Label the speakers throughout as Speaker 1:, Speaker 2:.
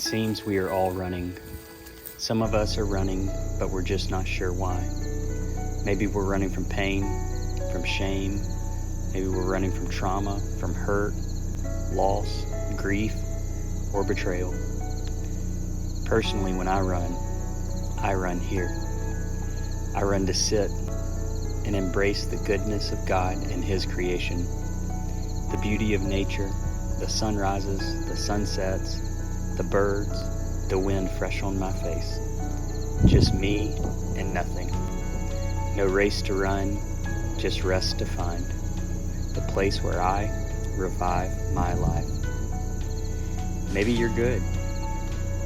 Speaker 1: It seems we are all running. Some of us are running, but we're just not sure why. Maybe we're running from pain, from shame. Maybe we're running from trauma, from hurt, loss, grief, or betrayal. Personally, when I run here. I run to sit and embrace the goodness of God and His creation. The beauty of nature, the sunrises, the sunsets, the birds, the wind fresh on my face. Just me and nothing. No race to run, just rest to find. The place where I revive my life. Maybe you're good.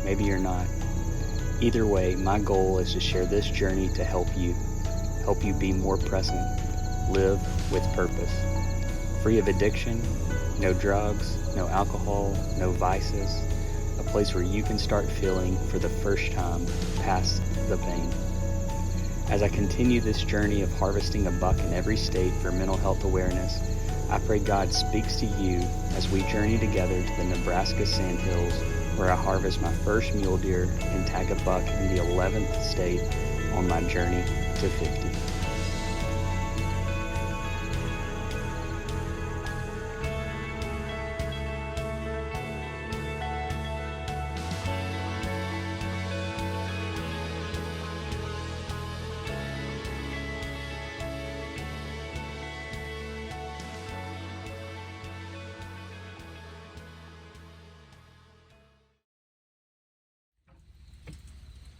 Speaker 1: Maybe you're not. Either way, my goal is to share this journey to help you be more present, live with purpose. Free of addiction, no drugs, no alcohol, no vices. A place where you can start feeling for the first time past the pain. As I continue this journey of harvesting a buck in every state for mental health awareness, I pray God speaks to you as we journey together to the Nebraska Sandhills, where I harvest my first mule deer and tag a buck in the 11th state on my journey to 50.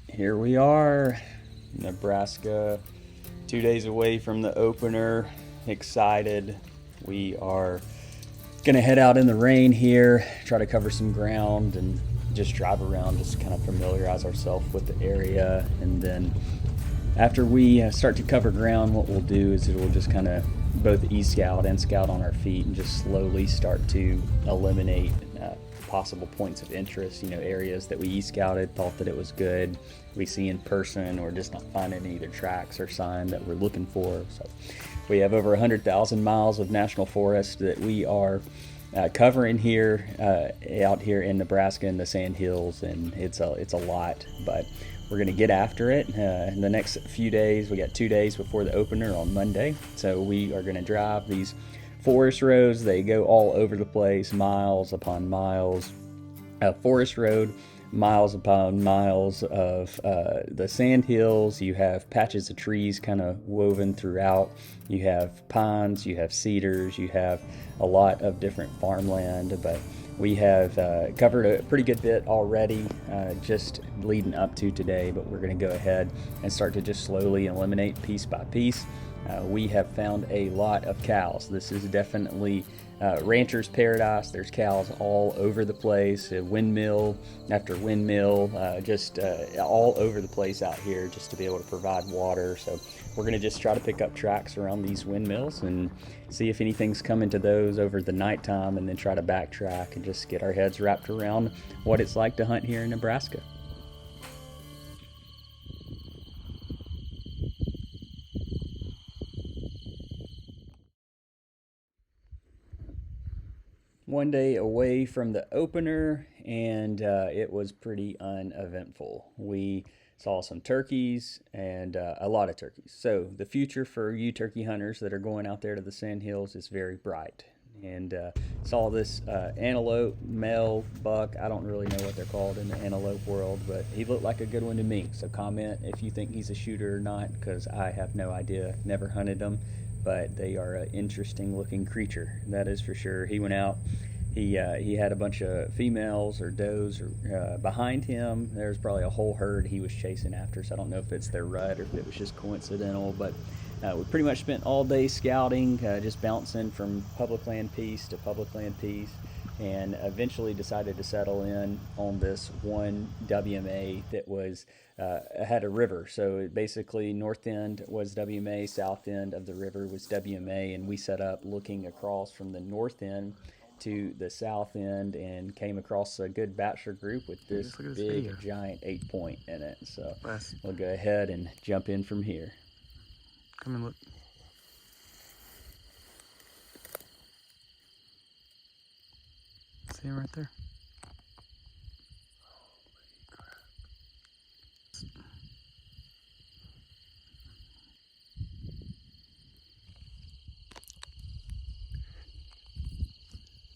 Speaker 1: Here we are, Nebraska, 2 days away from the opener, excited. We are gonna head out in the rain here, try to cover some ground and just drive around, just kind of familiarize ourselves with the area. And then after we start to cover ground, what we'll do is we'll just kind of both e-scout and scout on our feet and just slowly start to eliminate possible points of interest, areas that we e-scouted, thought that it was good, we see in person, or just not finding either tracks or sign that we're looking for. So we have over 100,000 miles of national forest that we are covering here, out here in Nebraska in the Sandhills, and it's a lot, but we're going to get after it in the next few days. We got 2 days before the opener on Monday, so we are going to drive these forest roads. They go all over the place, miles upon miles. Forest road, miles upon miles of the sandhills. You have patches of trees kind of woven throughout. You have pines, you have cedars, you have a lot of different farmland, but we have covered a pretty good bit already, just leading up to today, but we're going to go ahead and start to just slowly eliminate piece by piece. We have found a lot of cows. This is definitely rancher's paradise. There's cows all over the place, windmill after windmill, just all over the place out here just to be able to provide water. So we're going to just try to pick up tracks around these windmills and see if anything's coming to those over the nighttime, and then try to backtrack and just get our heads wrapped around what it's like to hunt here in Nebraska. One day away from the opener, and it was pretty uneventful. We saw some turkeys and a lot of turkeys. So the future for you turkey hunters that are going out there to the Sandhills is very bright. And saw this antelope, male buck. I don't really know what they're called in the antelope world, but he looked like a good one to me. So comment if you think he's a shooter or not, because I have no idea, never hunted them. But they are an interesting looking creature, that is for sure. He went out, he had a bunch of females or does behind him. There's probably a whole herd he was chasing after, so I don't know if it's their rut or if it was just coincidental, but we pretty much spent all day scouting, just bouncing from public land piece to public land piece, and eventually decided to settle in on this one WMA that was had a river. So basically north end was WMA, south end of the river was WMA, and we set up looking across from the north end to the south end and came across a good bachelor group with this big giant 8-point in it. So we'll go ahead and jump in from here.
Speaker 2: Come and look. See him right there?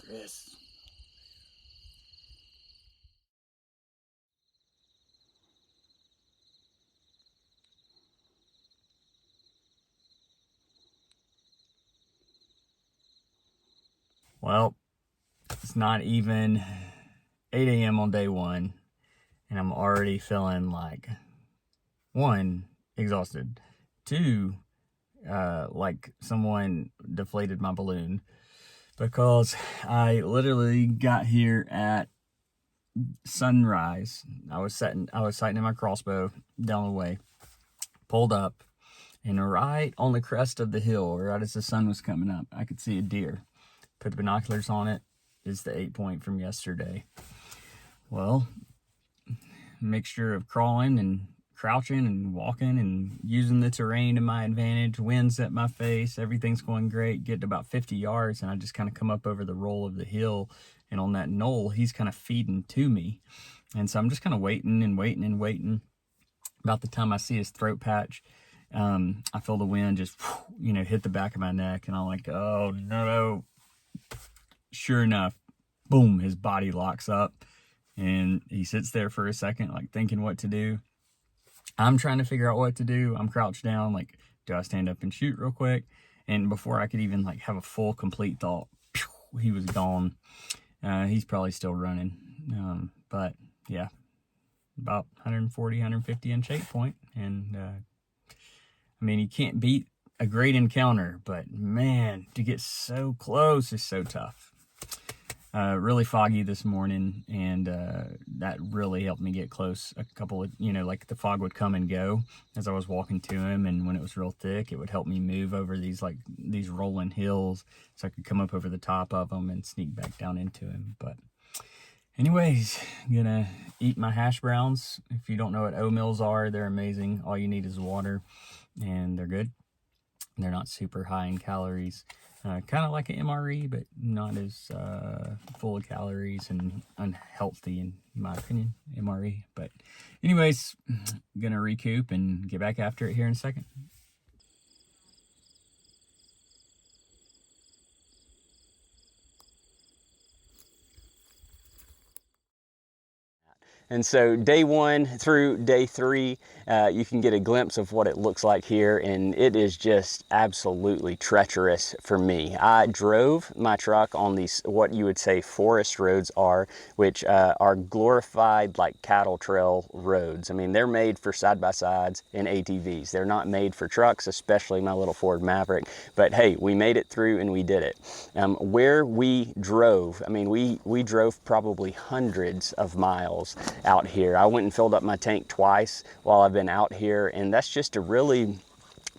Speaker 1: Chris. Well, it's not even 8 a.m. on day one, and I'm already feeling like, one, exhausted, two, like someone deflated my balloon, because I literally got here at sunrise. I was sighting my crossbow down the way, pulled up, and right on the crest of the hill, right as the sun was coming up, I could see a deer. Put the binoculars on it. It's the 8-point from yesterday. Well, mixture of crawling and crouching and walking and using the terrain to my advantage, winds at my face, everything's going great. Get to about 50 yards and I just kind of come up over the roll of the hill, and on that knoll he's kind of feeding to me, and so I'm just kind of waiting and waiting and waiting. About the time I see his throat patch, I feel the wind just hit the back of my neck, and I'm like, oh no. Sure enough, boom, his body locks up and he sits there for a second, like thinking what to do. I'm trying to figure out what to do. I'm crouched down, like, do I stand up and shoot real quick? And before I could even like have a full complete thought, he was gone. He's probably still running. But yeah, about 140, 150 inch 8-point. And I mean, you can't beat a great encounter, but man, to get so close is so tough. Really foggy this morning, and that really helped me get close. A couple of, like the fog would come and go as I was walking to him, and when it was real thick, it would help me move over these rolling hills so I could come up over the top of them and sneak back down into him. But anyways, I'm gonna eat my hash browns. If you don't know what oatmeals are, they're amazing. All you need is water, and they're good. They're not super high in calories. Kind of like an MRE, but not as full of calories and unhealthy, in my opinion, MRE. But anyways, I'm going to recoup and get back after it here in a second. And so day 1 through day 3, you can get a glimpse of what it looks like here, and it is just absolutely treacherous for me. I drove my truck on these, what you would say forest roads are, which are glorified like cattle trail roads. I mean, they're made for side-by-sides and ATVs. They're not made for trucks, especially my little Ford Maverick. But hey, we made it through and we did it. Where we drove, I mean, we drove probably hundreds of miles out here. I went and filled up my tank twice while I've been out here, and that's just a really,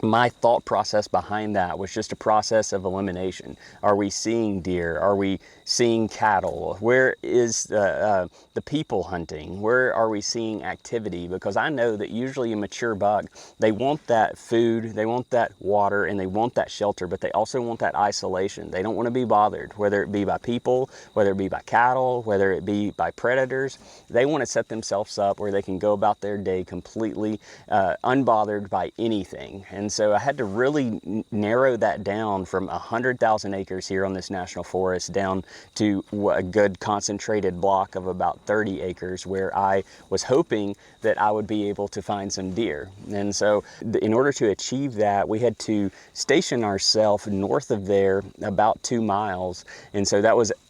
Speaker 1: my thought process behind that was just a process of elimination. Are we seeing deer? Are we seeing cattle? Where is the people hunting? Where are we seeing activity? Because I know that usually a mature buck, they want that food, they want that water, and they want that shelter, but they also want that isolation. They don't want to be bothered, whether it be by people, whether it be by cattle, whether it be by predators. They want to set themselves up where they can go about their day completely unbothered by anything. And so I had to really narrow that down from 100,000 acres here on this national forest down to a good concentrated block of about 30 acres, where I was hoping that I would be able to find some deer. And so in order to achieve that, we had to station ourselves north of there about 2 miles. And so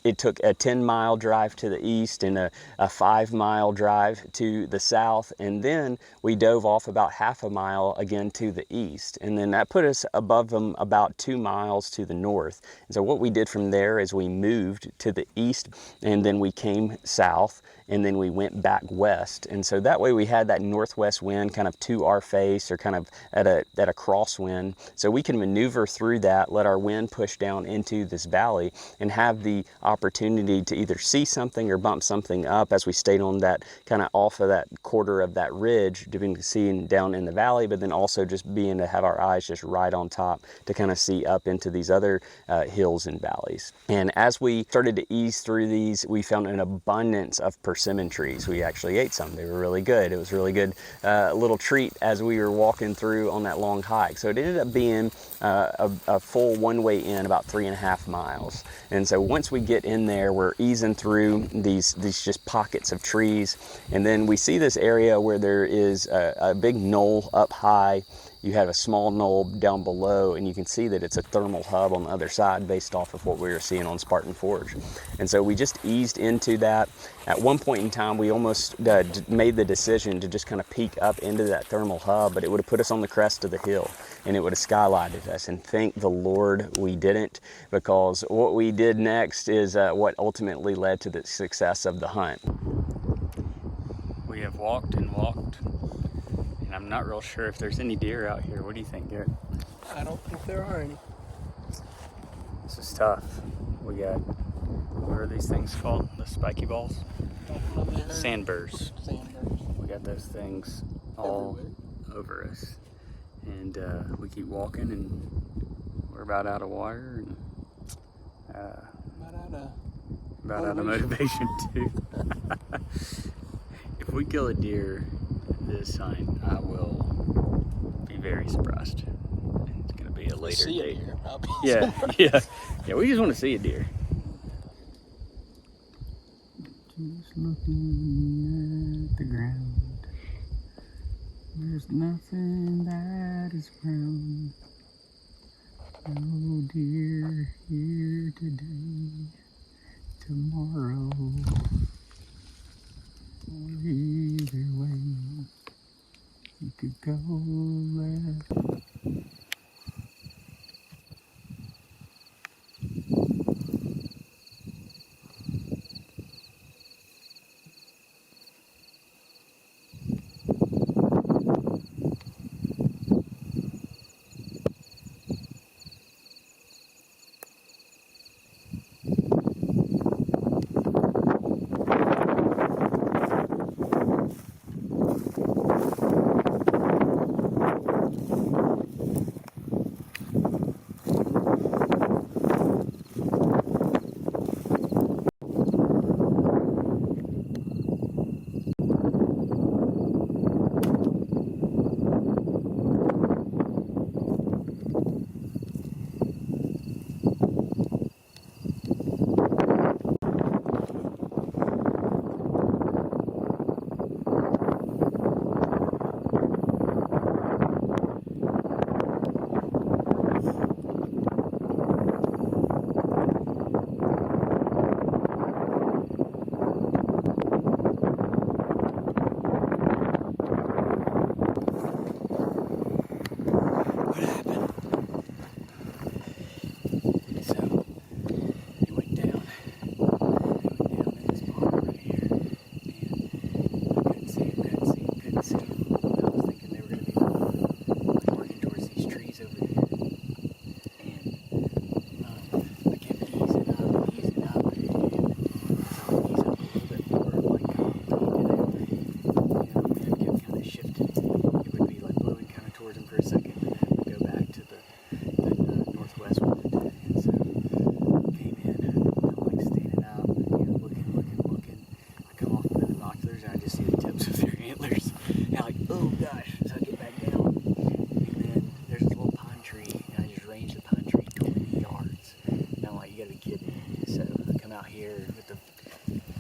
Speaker 1: it took a 10-mile drive to the east and a 5-mile drive to the south. And then we dove off about half a mile again to the east. And then that put us above them about 2 miles to the north. And so what we did from there is we moved to the east, and then we came south, and then we went back west. And so that way we had that northwest wind kind of to our face, or kind of at a crosswind. So we can maneuver through that, let our wind push down into this valley, and have the opportunity to either see something or bump something up as we stayed on that kind of off of that quarter of that ridge, seeing down in the valley, but then also just being to have have our eyes just right on top to kind of see up into these other hills and valleys. And as we started to ease through these, we found an abundance of persimmon trees. We actually ate some. They were really good. It was a really good little treat as we were walking through on that long hike. So it ended up being a full one-way in, about 3.5 miles. And so once we get in there, we're easing through these just pockets of trees, and then we see this area where there is a big knoll up high. You have a small knoll down below, and you can see that it's a thermal hub on the other side based off of what we were seeing on Spartan Forge. And so we just eased into that. At one point in time, we almost made the decision to just kind of peek up into that thermal hub, but it would have put us on the crest of the hill and it would have skylighted us. And thank the Lord we didn't, because what we did next is what ultimately led to the success of the hunt.
Speaker 2: We have walked and walked, and I'm not real sure if there's any deer out here. What do you think, Garrett?
Speaker 3: I don't think there are any.
Speaker 2: This is tough. We got, what are these things called? The spiky balls? Sandburrs.
Speaker 3: Sandburrs.
Speaker 2: We got those things all
Speaker 3: Everywhere.
Speaker 2: over us. And we keep walking, and we're about out of water, and about out of motivation too. If we kill a deer this hunt, I will be very surprised. It's gonna be a later
Speaker 3: See a
Speaker 2: date.
Speaker 3: deer, I'll be
Speaker 2: Yeah,
Speaker 3: surprised.
Speaker 2: yeah. We just want to see a deer. Just looking at the ground. There's nothing that is brown. No deer here today. Tomorrow. Either way, you could go left.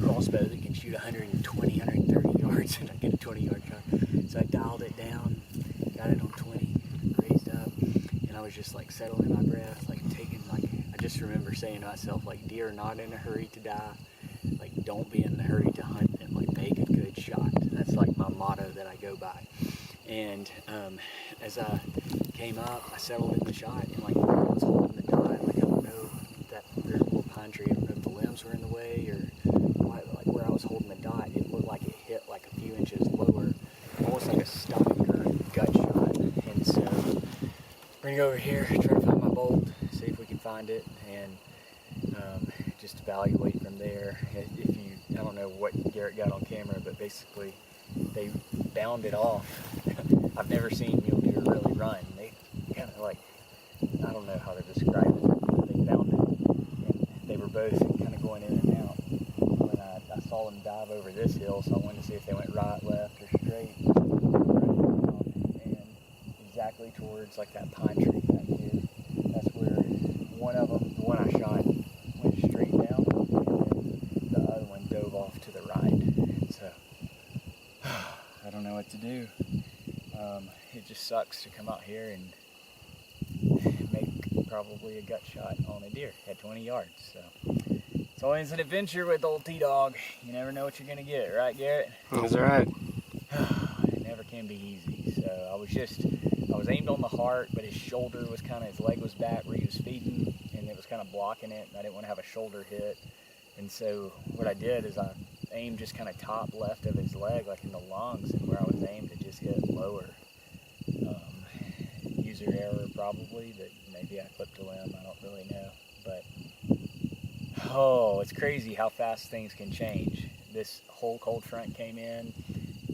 Speaker 2: Crossbow that can shoot 120, 130 yards, and I get a 20-yard shot. So I dialed it down, got it on 20, raised up, and I was just like settling my breath, like taking, like, I just remember saying to myself, like, deer are not in a hurry to die, like, don't be in a hurry to hunt them, like, make a good shot. That's like my motto that I go by. And as I came up, I settled in the shot, and like, I was holding the dot, like, I don't know that there's a little pine tree, I don't know if the limbs were in the way or what, like where I was holding the dot, it looked like it hit like a few inches lower, almost like a stomach or gut shot. And so we're gonna go over here, try to find my bolt, see if we can find it, and just evaluate from there. If you, I don't know what Garrett got on camera, but basically they bounded off. I've never seen mule deer really run. kind of like, I don't know how to describe it. They found it, and they were both kind of going in and out. When I saw them dive over this hill, so I wanted to see if they went right, left, or straight. And exactly towards like that pine tree back here. That's where one of them, the one I shot, went straight down, and then the other one dove off to the right. And so I don't know what to do. It just sucks to come out here and make probably a gut shot on a deer at 20 yards. So it's always an adventure with old T-Dog. You never know what you're gonna get, right, Garrett?
Speaker 3: That's right.
Speaker 2: It never can be easy. So I was aimed on the heart, but his shoulder was kind of, his leg was back where he was feeding, and it was kind of blocking it, and I didn't want to have a shoulder hit. And so what I did is I aimed just kind of top left of his leg, like in the lungs, and where I was aimed, it just hit lower. User error probably, but maybe I clipped a limb, I don't really know. But oh, it's crazy how fast things can change. This whole cold front came in,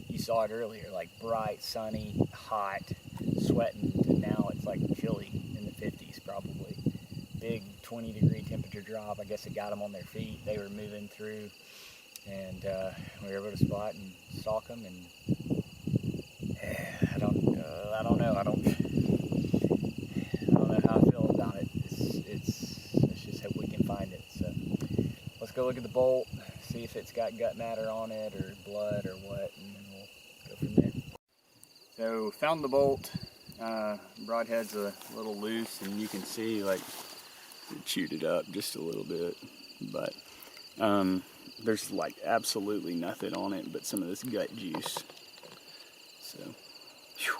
Speaker 2: you saw it earlier, like bright, sunny, hot, sweating, to now it's like chilly in the 50s probably. Big 20-degree temperature drop. I guess it got them on their feet. They were moving through, and we were able to spot and stalk them. And I don't know. I don't know how I feel about it. Let's just hope we can find it. So let's go look at the bolt, see if it's got gut matter on it or blood or what, and then we'll go from there. So found the bolt. Broadhead's a little loose, and you can see like it chewed it up just a little bit, but there's like absolutely nothing on it but some of this gut juice. So whew,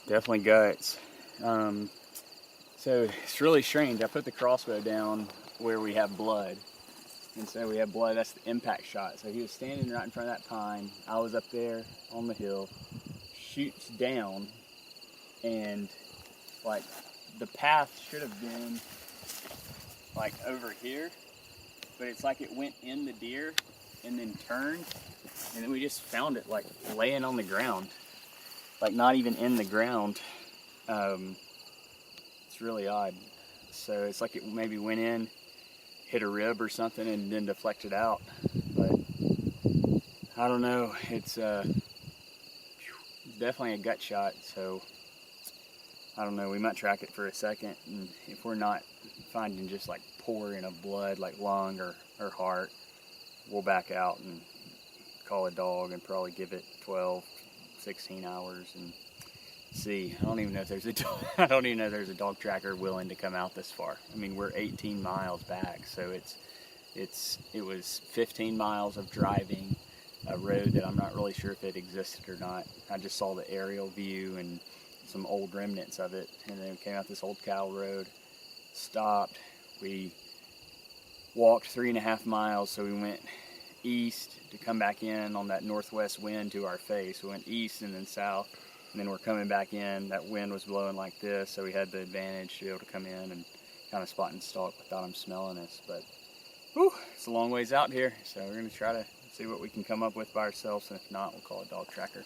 Speaker 2: definitely guts. So it's really strange. I put the crossbow down where we have blood, and so we have blood. That's the impact shot. So he was standing right in front of that pine. I was up there on the hill. Shoots down, and like the path should have been like over here, but it's like it went in the deer and then turned, and then we just found it like laying on the ground, like not even in the ground. It's really odd. So it's like it maybe went in, hit a rib or something, and then deflected out. But I don't know. It's definitely a gut shot, so I don't know, we might track it for a second, and if we're not finding just like pouring of blood like lung or heart, we'll back out and call a dog and probably give it 12, 16 hours and see. I don't even know if there's a dog, I don't even know if there's a dog tracker willing to come out this far. I mean, we're 18 miles back, so it was 15 miles of driving a road that I'm not really sure if it existed or not. I just saw the aerial view and some old remnants of it, and then we came out this old cow road, stopped, we walked 3.5 miles, so we went east to come back in on that northwest wind to our face. We went east and then south, and then we're coming back in. That wind was blowing like this, so we had the advantage to be able to come in and kind of spot and stalk without them smelling us. But whew, it's a long ways out here, so we're going to try to see what we can come up with by ourselves, and if not, we'll call a dog tracker.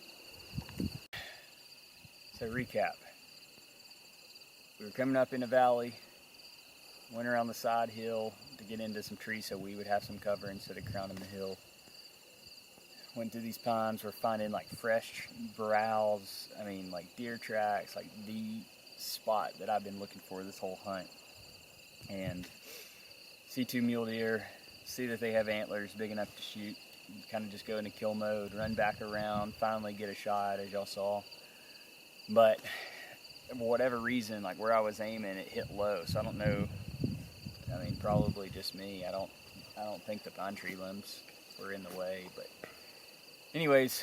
Speaker 2: So recap, we were coming up in the valley, went around the side hill to get into some trees so we would have some cover instead of crowning the hill. Went through these pines, we're finding like fresh browse, I mean like deer tracks, like the spot that I've been looking for this whole hunt. And see 2 mule deer, see that they have antlers big enough to shoot, kind of just go into kill mode, run back around, finally get a shot as y'all saw. But for whatever reason, like where I was aiming, it hit low, so I don't know, I mean probably just me, I don't think the pine tree limbs were in the way. But anyways,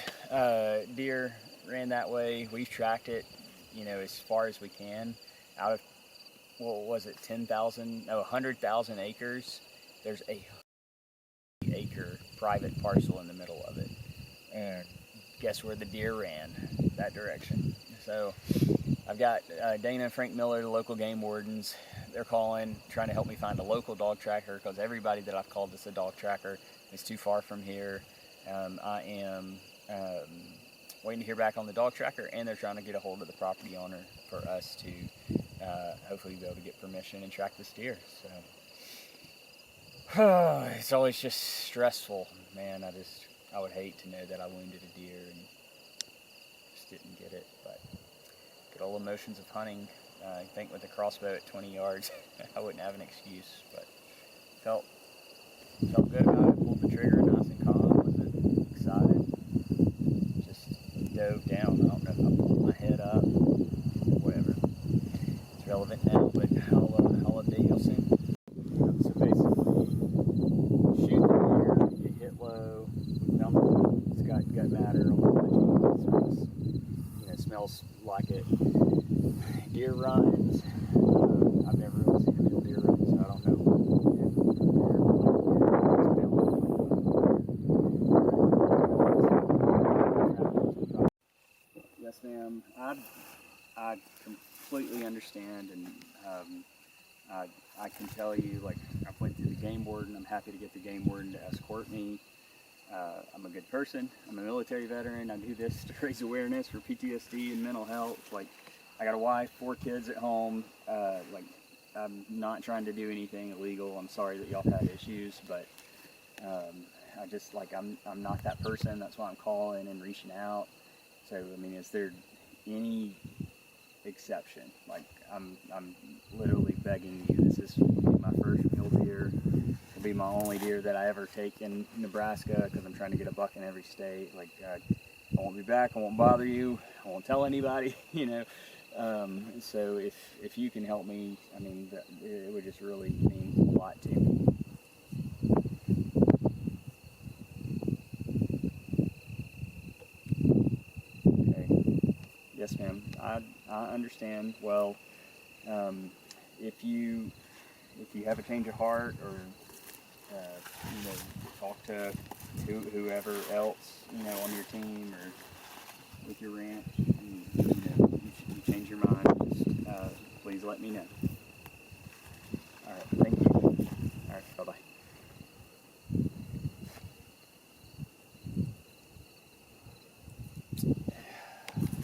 Speaker 2: deer ran that way. We've tracked it, you know, as far as we can out of, what was it, 100,000 acres. There's a acre private parcel in the middle of it, and guess where the deer ran? That direction. So I've got Dana and Frank Miller, the local game wardens. They're calling, trying to help me find a local dog tracker, because everybody that I've called that's a dog tracker is too far from here. I am
Speaker 1: waiting to hear back on the dog tracker, and they're trying to get a hold of the property owner for us to hopefully be able to get permission and track this deer. So it's always just stressful, man. I would hate to know that I wounded a deer and just didn't get it, but good old emotions of hunting. I think with a crossbow at 20 yards, I wouldn't have an excuse, but felt good about it. Pulled the trigger nice and calm. Was excited. Just dove down. I don't know if I pulled my head up. Whatever. It's relevant now, but I'll update you soon. So basically, shoot the deer, get hit low, number. It's got gut matter on the smells like it. Deer runs. I've never really seen a mule deer run, so I don't know. Yes, ma'am. I completely understand, and I can tell you, like, I went through the game warden. I'm happy to get the game warden to escort me. I'm a good person. I'm a military veteran. I do this to raise awareness for PTSD and mental health. Like, I got a wife, 4 kids at home. Like, I'm not trying to do anything illegal. I'm sorry that y'all had issues, but I just, like, I'm not that person. That's why I'm calling and reaching out. So, I mean, is there any exception? Like, I'm literally begging you. This is my first mule deer. It'll be my only deer that I ever take in Nebraska, because I'm trying to get a buck in every state. Like, I won't be back. I won't bother you. I won't tell anybody, you know. So if you can help me, I mean, it would just really mean a lot to me. Okay. Yes, ma'am. I understand. Well, if you have a change of heart, or talk to whoever else, on your team or with your ranch, and you change your mind, just please let me know. All right, thank you. All right, bye-bye.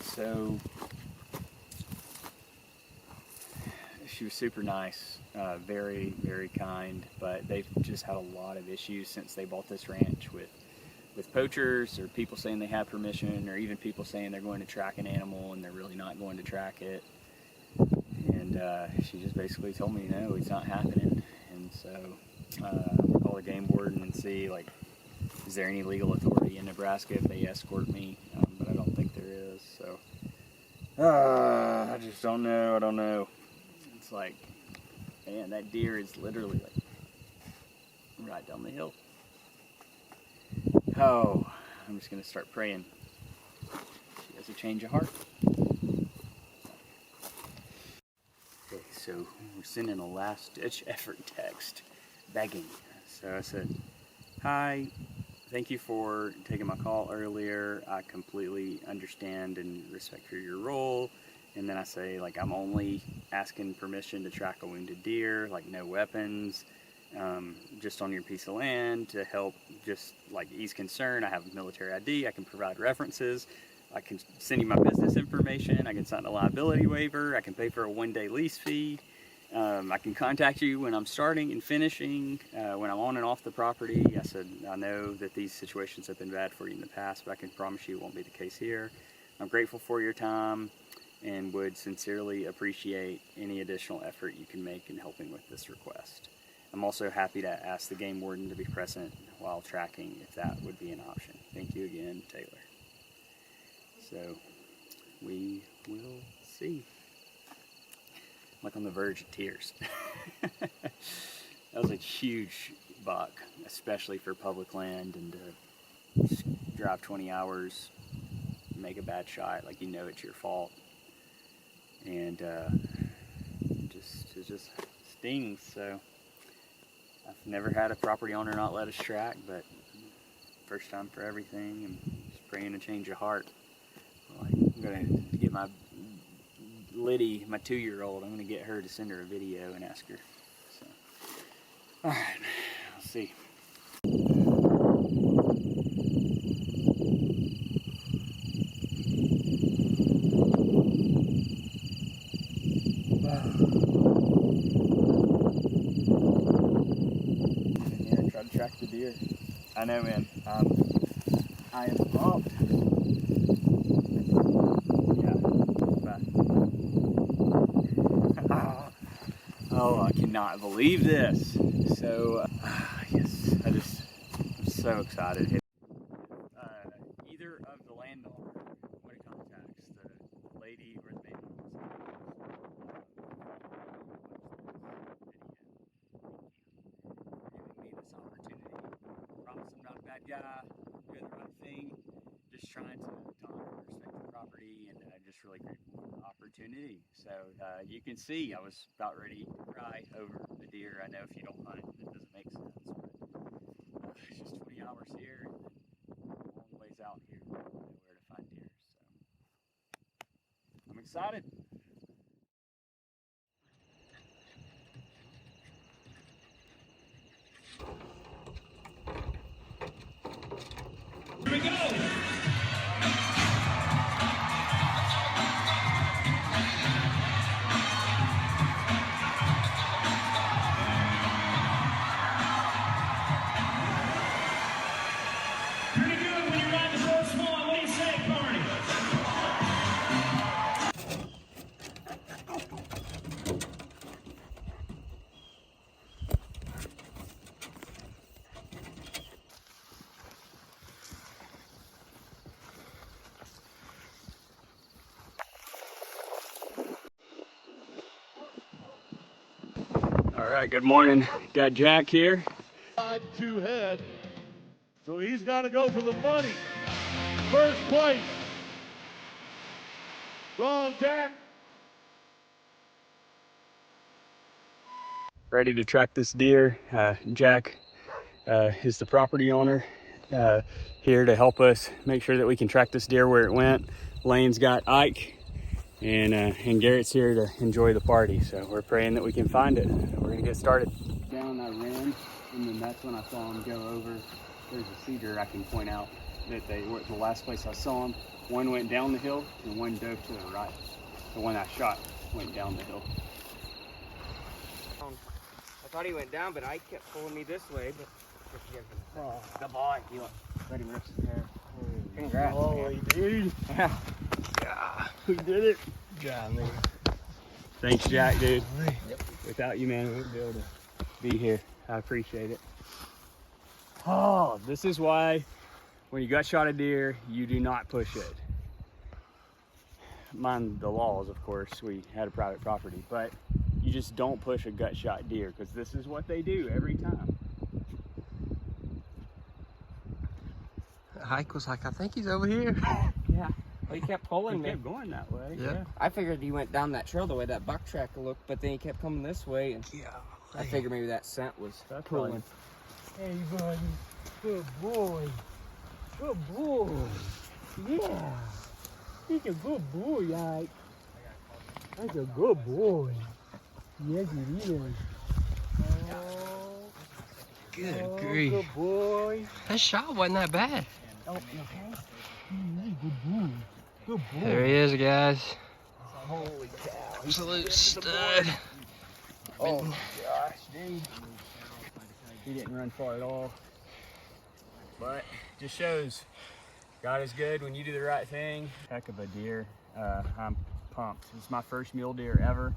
Speaker 1: So she was super nice, very, very kind, but they've just had a lot of issues since they bought this ranch with poachers, or people saying they have permission, or even people saying they're going to track an animal and they're really not going to track it. And she just basically told me, no, it's not happening. And so I'm gonna call the game warden and see, like, is there any legal authority in Nebraska if they escort me? But I don't think there is. So I just don't know. I don't know. It's like, man, that deer is literally like right down the hill. Oh, I'm just gonna start praying she has a change of heart. Okay, so we're sending a last-ditch effort text, begging. So I said, hi, thank you for taking my call earlier. I completely understand and respect for your role. And then I say, like, I'm only asking permission to track a wounded deer, like no weapons, just on your piece of land to help, just like ease concern. I have military ID, I can provide references, I can send you my business information, I can sign a liability waiver, I can pay for a 1-day lease fee, I can contact you when I'm starting and finishing, when I'm on and off the property. I said, I know that these situations have been bad for you in the past, but I can promise you it won't be the case here. I'm grateful for your time and would sincerely appreciate any additional effort you can make in helping with this request. I'm also happy to ask the game warden to be present while tracking, if that would be an option. Thank you again, Taylor. So we will see. I'm like on the verge of tears. That was a huge buck, especially for public land, and to just drive 20 hours, make a bad shot, like you know it's your fault. And it just stings. So I've never had a property owner not let us track, but first time for everything, and just praying a change of heart. Like, I'm gonna get my Liddy, my 2-year-old, I'm gonna get her to send her a video and ask her. So, all right, I'll see. deer. I know, man. I am pumped. Yeah. Oh, I cannot believe this. So, yes, I'm so excited. Either of the landowner, when it contacts the lady or the man, giving me this opportunity. Promise I'm not a bad guy, doing the right thing, just trying to honor and respect the property, and just really grateful for the opportunity. So you can see I was about ready to cry over the deer. I know if you don't hunt it, it doesn't make sense, but it's just 20 hours here, and then a long ways out here, nowhere to find deer. So I'm excited.
Speaker 4: Here we go. Pretty good when you ride the horse one. What do you say, Barney?
Speaker 1: All right, good morning. Got Jack here.
Speaker 5: 2 head. So he's got to go for the money. First place. Wrong, Jack.
Speaker 1: Ready to track this deer. Jack is the property owner here to help us make sure that we can track this deer where it went. Lane's got Ike, and Garrett's here to enjoy the party. So we're praying that we can find it. We're gonna get started. Down I ran, and then that's when I saw him go over. There's a cedar I can point out that they were the last place I saw him. One went down the hill and one dove to the right. The one I shot went down the hill.
Speaker 6: I thought he went down, but I kept pulling me this way. But
Speaker 1: Good boy. You ready, Rips? Yeah.
Speaker 6: congrats, man.
Speaker 3: dude.
Speaker 6: Yeah.
Speaker 3: Yeah, we did it. Yeah, man.
Speaker 1: Thanks, Jack, dude. Without you, man, we wouldn't be able to be here. I appreciate it. Oh, this is why when you got shot a deer, you do not push it. Mind the laws, of course. We had a private property, but you just don't push a gut shot deer because this is what they do every time.
Speaker 3: Hike was like, I think he's over here.
Speaker 6: Yeah. Well, he kept pulling
Speaker 1: He
Speaker 6: me.
Speaker 1: kept going that way.
Speaker 3: Yeah.
Speaker 6: I figured he went down that trail the way that buck track looked, but then he kept coming this way, and
Speaker 3: Yeah.
Speaker 6: I figured maybe that scent was
Speaker 1: That's
Speaker 6: pulling.
Speaker 3: Hey, buddy. Good boy. Good boy. Yeah. He's a good boy, Ike. That's a good boy. Yes, it is. Oh,
Speaker 7: Good grief.
Speaker 3: good boy.
Speaker 7: That shot wasn't that bad.
Speaker 3: Oh, you okay? Good boy. Good boy.
Speaker 7: There he is, guys.
Speaker 3: Holy cow.
Speaker 7: Absolute stud.
Speaker 1: Oh my gosh, dude. He didn't run far at all. But just shows God is good when you do the right thing. Heck of a deer. I'm pumped. It's my first mule deer ever,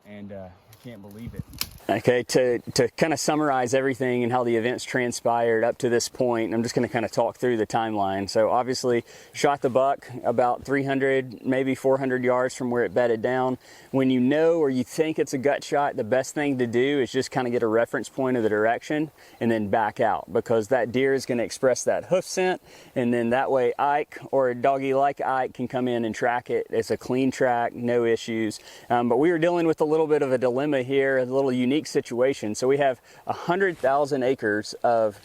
Speaker 1: and I can't believe it. Okay, to kind of summarize everything and how the events transpired up to this point, I'm just going to kind of talk through the timeline. So obviously shot the buck about 300, maybe 400 yards from where it bedded down. When you know or you think it's a gut shot, the best thing to do is just kind of get a reference point of the direction and then back out, because that deer is going to express that hoof scent, and then that way Ike or a doggy like Ike can come in and track it. It's a clean track, no issues. But we were dealing with a little bit of a dilemma here, a little unique situation. So we have 100,000 acres of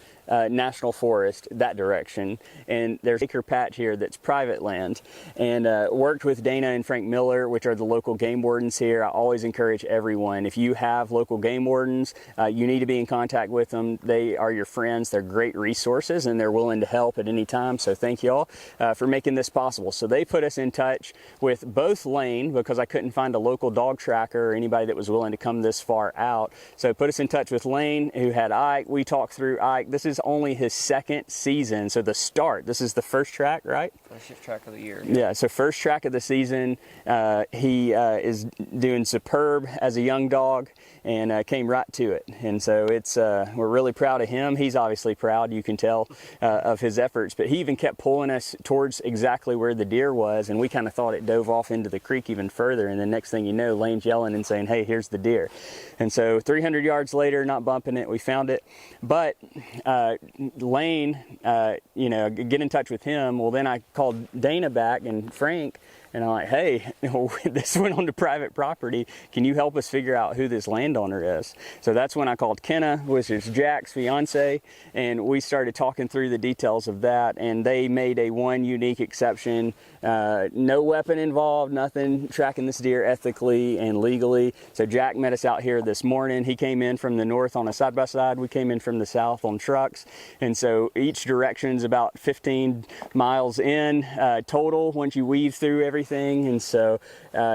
Speaker 1: national forest that direction, and there's an acre patch here that's private land, and worked with Dana and Frank Miller, which are the local game wardens here. I always encourage everyone, if you have local game wardens, you need to be in contact with them. They are your friends. They're great resources, and they're willing to help at any time. So thank y'all for making this possible. So they put us in touch with both Lane, because I couldn't find a local dog tracker or anybody that was willing to come this far out. So put us in touch with Lane, who had Ike. We talked through Ike. This is only his second season. So the start, this is the first track, right?
Speaker 6: First track of the year.
Speaker 1: Yeah, so first track of the season. He is doing superb as a young dog and came right to it. And so it's we're really proud of him. He's obviously proud, you can tell, of his efforts. But he even kept pulling us towards exactly where the deer was, and we kind of thought it dove off into the creek even further. And the next thing you know, Lane's yelling and saying, hey, here's the deer. And so 300 yards later, not bumping it, we found it. But Lane, you know, get in touch with him. Well, then I called Dana back and Frank, and I'm like, hey, this went onto private property. Can you help us figure out who this landowner is? So that's when I called Kenna, which is Jack's fiance, and we started talking through the details of that. And they made a one unique exception. No weapon involved, nothing, tracking this deer ethically and legally. So Jack met us out here this morning. He came in from the north on a side-by-side. We came in from the south on trucks. And so each direction's about 15 miles in total once you weave through everything. And so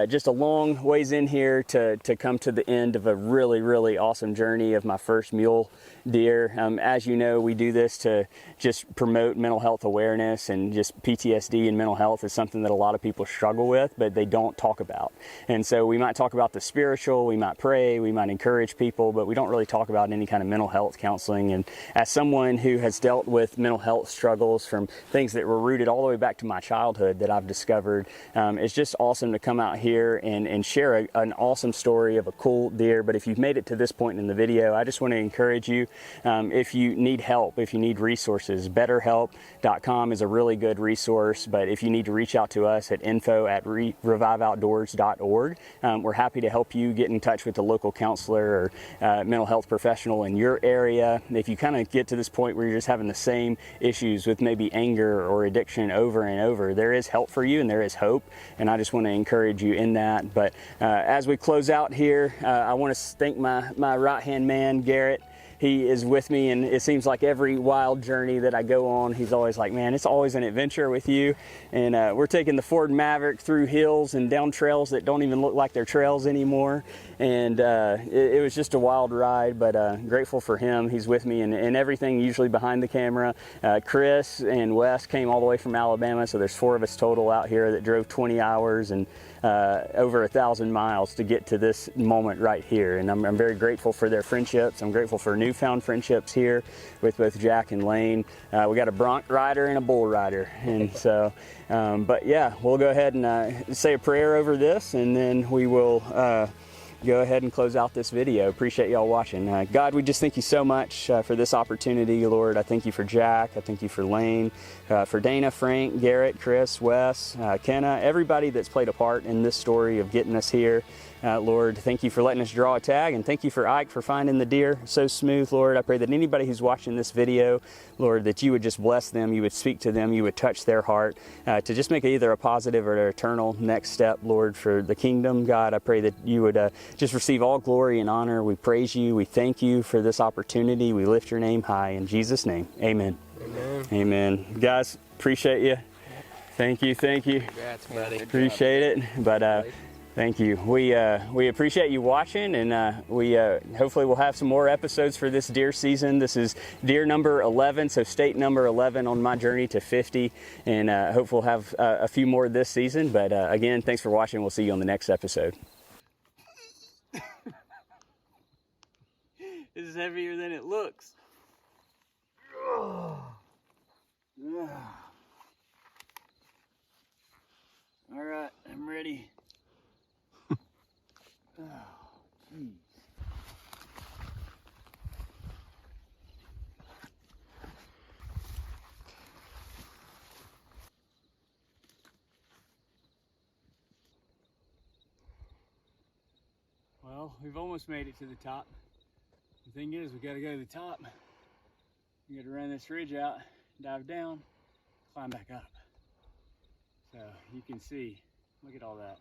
Speaker 1: just a long ways in here to come to the end of a really, really awesome journey of my first mule deer. As you know, we do this to just promote mental health awareness, and just PTSD and mental health is something that a lot of people struggle with, but they don't talk about. And so we might talk about the spiritual, we might pray, we might encourage people, but we don't really talk about any kind of mental health counseling. And as someone who has dealt with mental health struggles from things that were rooted all the way back to my childhood that I've discovered, it's just awesome to come out here and share an awesome story of a cool deer. But if you've made it to this point in the video, I just want to encourage you, if you need help, if you need resources, betterhelp.com is a really good resource. But if you need to reach out to us at info@reviveoutdoors.org, we're happy to help you get in touch with the local counselor or mental health professional in your area. If you kind of get to this point where you're just having the same issues with maybe anger or addiction over and over, there is help for you and there is hope. And I just want to encourage you in that. But as we close out here, I want to thank my right-hand man, Garret. He is with me, and it seems like every wild journey that I go on, he's always like, man, it's always an adventure with you. And we're taking the Ford Maverick through hills and down trails that don't even look like they're trails anymore. And it was just a wild ride, but grateful for him. He's with me and everything, usually behind the camera. Chris and Wes came all the way from Alabama, so there's 4 of us total out here that drove 20 hours and over 1,000 miles to get to this moment right here. And I'm very grateful for their friendships. I'm grateful for newfound friendships here with both Jack and Lane. We got a bronc rider and a bull rider. And so, but yeah, we'll go ahead and say a prayer over this, and then we will go ahead and close out this video. Appreciate y'all watching. God, we just thank you so much for this opportunity, Lord. I thank you for Jack. I thank you for Lane, for Dana, Frank, Garret, Chris, Wes, Kenna, everybody that's played a part in this story of getting us here. Lord, thank you for letting us draw a tag, and thank you for Ike for finding the deer so smooth, Lord. I pray that anybody who's watching this video, Lord, that you would just bless them, you would speak to them, you would touch their heart to just make it either a positive or an eternal next step, Lord, for the kingdom. God, I pray that you would just receive all glory and honor. We praise you. We thank you for this opportunity. We lift your name high. In Jesus' name, amen.
Speaker 6: Amen.
Speaker 1: Amen. Guys, appreciate you. Thank you. Thank you.
Speaker 6: Congrats, buddy.
Speaker 1: Appreciate it. But thank you. We appreciate you watching, and we hopefully we'll have some more episodes for this deer season. This is deer number 11, so state number 11 on my journey to 50, and hopefully we'll have a few more this season. But again, thanks for watching. We'll see you on the next episode. This is heavier than it looks. All right, I'm ready. Oh, geez. Well, we've almost made it to the top. The thing is, we gotta go to the top. We gotta run this ridge out, dive down, climb back up. So you can see, look at all that.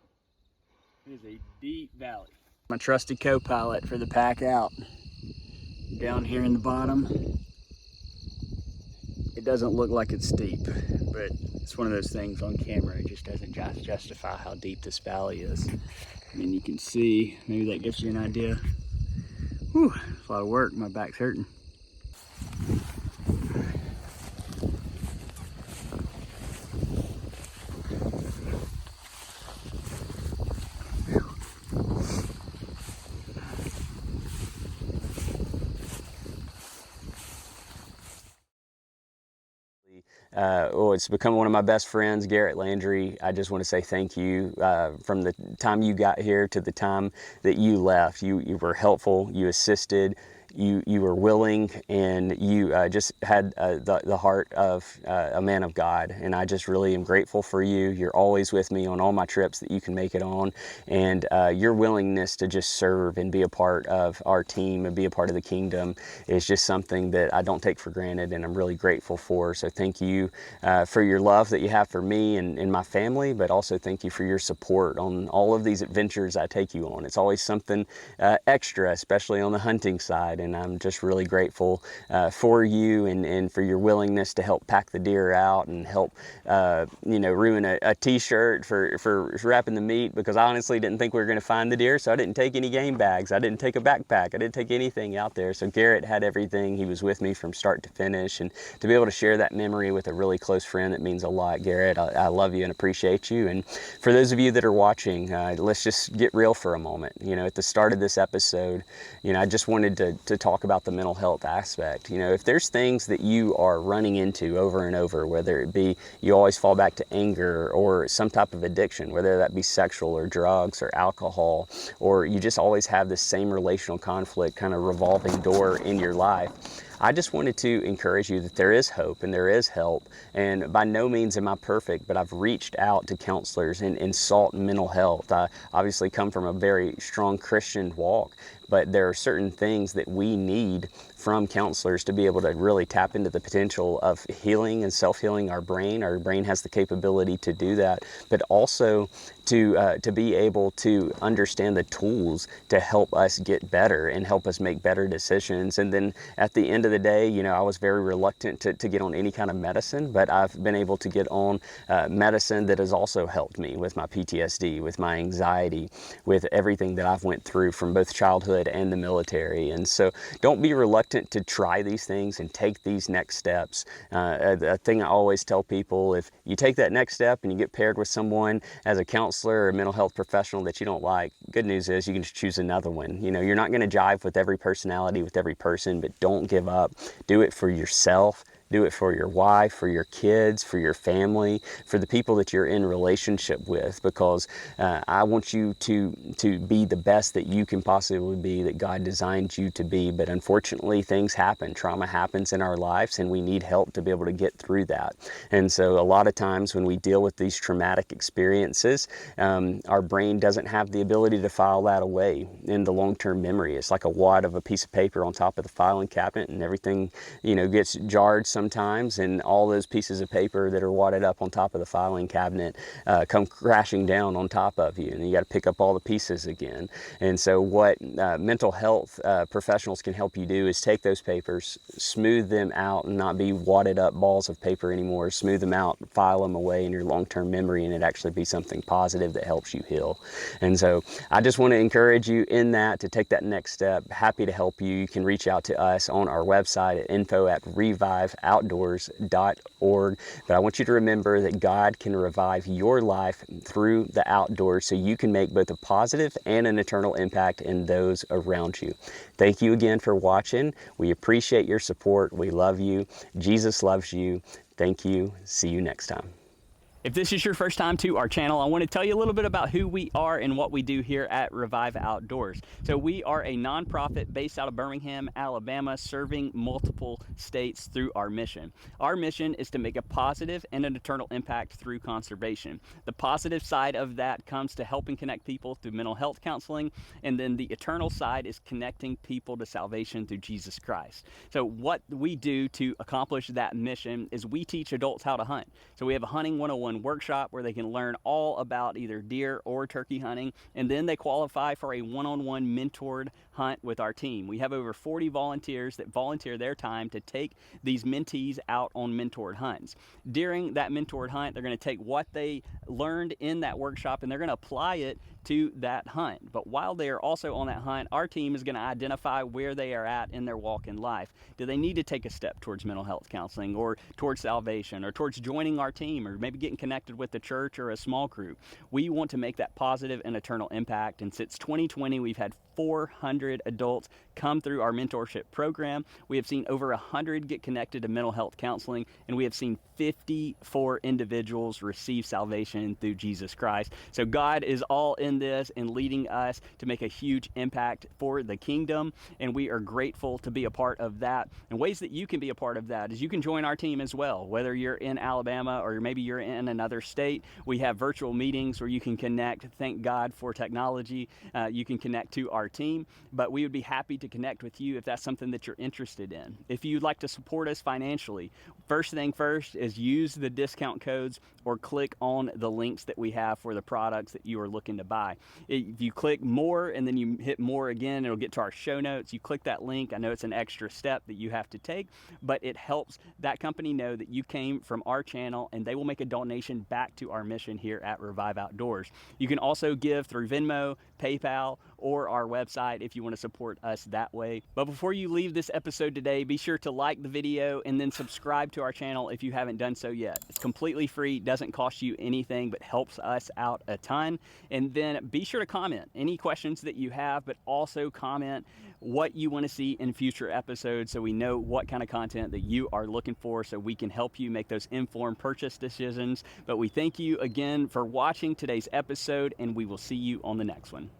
Speaker 1: It is a deep valley. My trusty co-pilot for the pack out. Down here in the bottom, it doesn't look like it's steep, but it's one of those things on camera, it just doesn't justify how deep this valley is. And you can see, maybe that gives you an idea. Whew, it's a lot of work, my back's hurting. it's become one of my best friends, Garret Landry. I just want to say thank you from the time you got here to the time that you left. You were helpful, you assisted, you were willing, and you just had the heart of a man of God. And I just really am grateful for you. You're always with me on all my trips that you can make it on, and your willingness to just serve and be a part of our team and be a part of the kingdom is just something that I don't take for granted, and I'm really grateful for. So thank you for your love that you have for me and my family, but also thank you for your support on all of these adventures I take you on. It's always something extra, especially on the hunting side, and I'm just really grateful for you and for your willingness to help pack the deer out and help ruin a t-shirt for wrapping the meat, because I honestly didn't think we were going to find the deer, so I didn't take any game bags, I didn't take a backpack, I didn't take anything out there. So Garret had everything. He was with me from start to finish, and to be able to share that memory with a really close friend, that means a lot. Garret, I love you and appreciate you. And for those of you that are watching, let's just get real for a moment. At the start of this episode, I just wanted to talk about the mental health aspect. If there's things that you are running into over and over, whether it be you always fall back to anger or some type of addiction, whether that be sexual or drugs or alcohol, or you just always have this same relational conflict kind of revolving door in your life, I just wanted to encourage you that there is hope and there is help. And by no means am I perfect, but I've reached out to counselors and sought mental health. I obviously come from a very strong Christian walk, but there are certain things that we need from counselors to be able to really tap into the potential of healing and self-healing our brain. Our brain has the capability to do that, but also to be able to understand the tools to help us get better and help us make better decisions. And then at the end of the day, I was very reluctant to get on any kind of medicine, but I've been able to get on medicine that has also helped me with my PTSD, with my anxiety, with everything that I've went through from both childhood and the military. And so don't be reluctant to try these things and take these next steps. A thing I always tell people, if you take that next step and you get paired with someone as a counselor or a mental health professional that you don't like, good news is you can just choose another one. You're not going to jive with every personality, with every person, but don't give up. Do it for yourself. Do it for your wife, for your kids, for your family, for the people that you're in relationship with, because I want you to be the best that you can possibly be, that God designed you to be. But unfortunately, things happen. Trauma happens in our lives, and we need help to be able to get through that. And so a lot of times when we deal with these traumatic experiences, our brain doesn't have the ability to file that away in the long-term memory. It's like a wad of a piece of paper on top of the filing cabinet, and everything, gets jarred sometimes, and all those pieces of paper that are wadded up on top of the filing cabinet come crashing down on top of you, and you got to pick up all the pieces again. And so what mental health professionals can help you do is take those papers, smooth them out, and not be wadded up balls of paper anymore. Smooth them out, file them away in your long-term memory, and it actually be something positive that helps you heal. And so I just want to encourage you in that to take that next step. Happy to help you. You can reach out to us on our website at info@reviveoutdoors.org. But I want you to remember that God can revive your life through the outdoors, so you can make both a positive and an eternal impact in those around you. Thank you again for watching. We appreciate your support. We love you. Jesus loves you. Thank you. See you next time. If this is your first time to our channel, I want to tell you a little bit about who we are and what we do here at Revive Outdoors. So we are a nonprofit based out of Birmingham, Alabama, serving multiple states through our mission. Our mission is to make a positive and an eternal impact through conservation. The positive side of that comes to helping connect people through mental health counseling, and then the eternal side is connecting people to salvation through Jesus Christ. So what we do to accomplish that mission is we teach adults how to hunt. So we have a hunting 101 workshop where they can learn all about either deer or turkey hunting, and then they qualify for a one-on-one mentored hunt with our team. We have over 40 volunteers that volunteer their time to take these mentees out on mentored hunts. During that mentored hunt, they're going to take what they learned in that workshop and they're going to apply it to that hunt. But while they are also on that hunt, our team is going to identify where they are at in their walk in life. Do they need to take a step towards mental health counseling, or towards salvation, or towards joining our team, or maybe getting connected with the church or a small group? We want to make that positive and eternal impact. And since 2020, we've had 400 100 adults come through our mentorship program. We have seen over 100 get connected to mental health counseling, and we have seen 54 individuals receive salvation through Jesus Christ. So God is all in this and leading us to make a huge impact for the kingdom, and we are grateful to be a part of that. And ways that you can be a part of that is you can join our team as well. Whether you're in Alabama or maybe you're in another state, we have virtual meetings where you can connect. Thank God for technology. You can connect to our team, but we would be happy to connect with you if that's something that you're interested in. If you'd like to support us financially, first thing first is use the discount codes or click on the links that we have for the products that you are looking to buy. If you click more and then you hit more again, it'll get to our show notes. You click that link. I know it's an extra step that you have to take, but it helps that company know that you came from our channel, and they will make a donation back to our mission here at Revive Outdoors. You can also give through Venmo, PayPal, or our website if you want to support us that way. But before you leave this episode today, be sure to like the video and then subscribe to our channel if you haven't done so yet. It's completely free, doesn't cost you anything, but helps us out a ton. And then be sure to comment any questions that you have, but also comment what you want to see in future episodes so we know what kind of content that you are looking for, so we can help you make those informed purchase decisions. But we thank you again for watching today's episode, and we will see you on the next one.